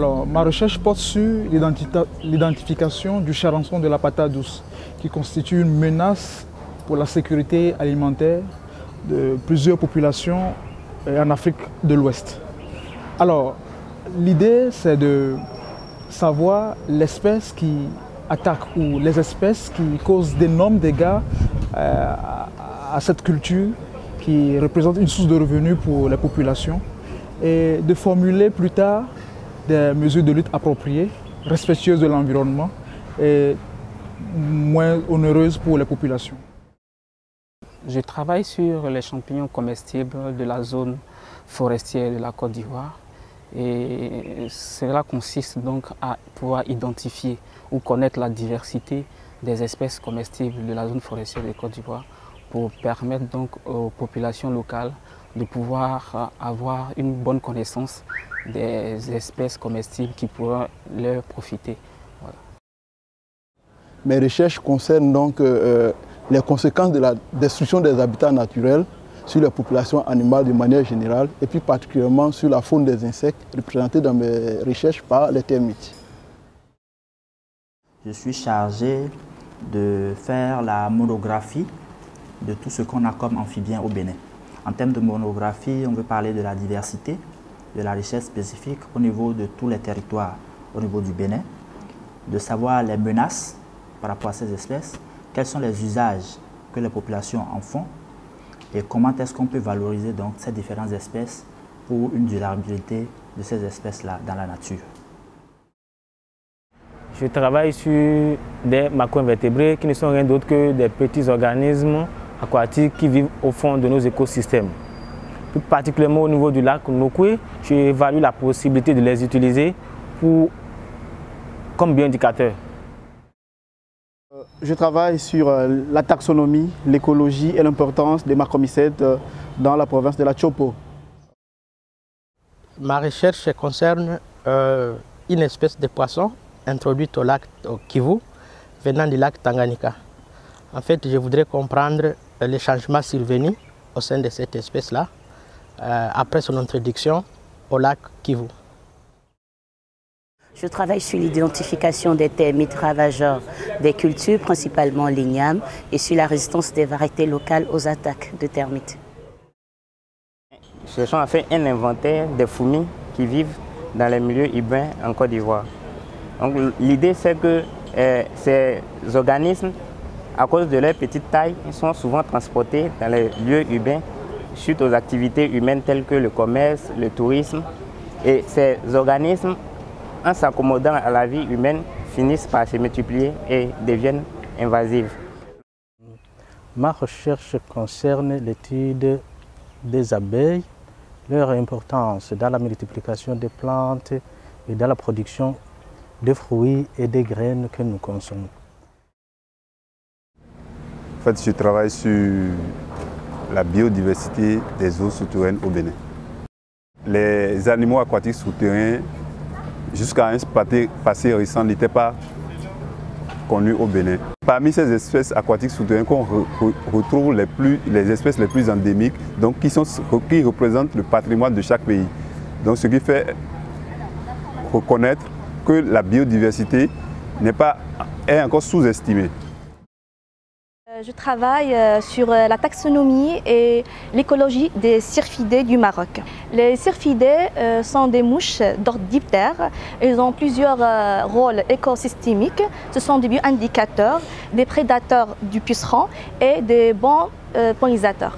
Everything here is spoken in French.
Alors, ma recherche porte sur l'identification du charançon de la patate douce, qui constitue une menace pour la sécurité alimentaire de plusieurs populations en Afrique de l'Ouest. Alors, l'idée, c'est de savoir l'espèce qui attaque ou les espèces qui causent d'énormes dégâts à cette culture qui représente une source de revenus pour les populations et de formuler plus tard des mesures de lutte appropriées, respectueuses de l'environnement et moins onéreuses pour les populations. Je travaille sur les champignons comestibles de la zone forestière de la Côte d'Ivoire et cela consiste donc à pouvoir identifier ou connaître la diversité des espèces comestibles de la zone forestière de Côte d'Ivoire pour permettre donc aux populations locales de pouvoir avoir une bonne connaissance des espèces comestibles qui pourraient leur profiter. Voilà. Mes recherches concernent donc les conséquences de la destruction des habitats naturels sur les populations animales de manière générale et plus particulièrement sur la faune des insectes représentée dans mes recherches par les termites. Je suis chargé de faire la monographie de tout ce qu'on a comme amphibiens au Bénin. En termes de monographie, on veut parler de la diversité, de la richesse spécifique au niveau de tous les territoires au niveau du Bénin, de savoir les menaces par rapport à ces espèces, quels sont les usages que les populations en font et comment est-ce qu'on peut valoriser donc ces différentes espèces pour une durabilité de ces espèces-là dans la nature. Je travaille sur des macroinvertébrés qui ne sont rien d'autre que des petits organismes aquatiques qui vivent au fond de nos écosystèmes. Plus particulièrement au niveau du lac Nokoué, j'évalue la possibilité de les utiliser comme bioindicateurs. Je travaille sur la taxonomie, l'écologie et l'importance des macromycètes dans la province de la Chopo. Ma recherche concerne une espèce de poisson introduite au lac Kivu, venant du lac Tanganyika. En fait, je voudrais comprendre les changements survenus au sein de cette espèce-là après son introduction au lac Kivu. Je travaille sur l'identification des termites ravageurs des cultures, principalement l'igname, et sur la résistance des variétés locales aux attaques de termites. Cherchons à faire un inventaire des fourmis qui vivent dans les milieux urbains en Côte d'Ivoire. L'idée, c'est que ces organismes, à cause de leur petite taille, sont souvent transportés dans les lieux urbains suite aux activités humaines telles que le commerce, le tourisme. Et ces organismes, en s'accommodant à la vie humaine, finissent par se multiplier et deviennent invasives. Ma recherche concerne l'étude des abeilles, leur importance dans la multiplication des plantes et dans la production de fruits et des graines que nous consommons. En fait, je travaille sur la biodiversité des eaux souterraines au Bénin. Les animaux aquatiques souterrains, jusqu'à un passé récent, n'étaient pas connus au Bénin. Parmi ces espèces aquatiques souterraines qu'on retrouve les espèces les plus endémiques, donc qui représentent le patrimoine de chaque pays. Donc ce qui fait reconnaître que la biodiversité est encore sous-estimée. Je travaille sur la taxonomie et l'écologie des syrphidés du Maroc. Les syrphidés sont des mouches d'ordre diptère. Ils ont plusieurs rôles écosystémiques. Ce sont des bioindicateurs, des prédateurs du puceron et des bons pollinisateurs.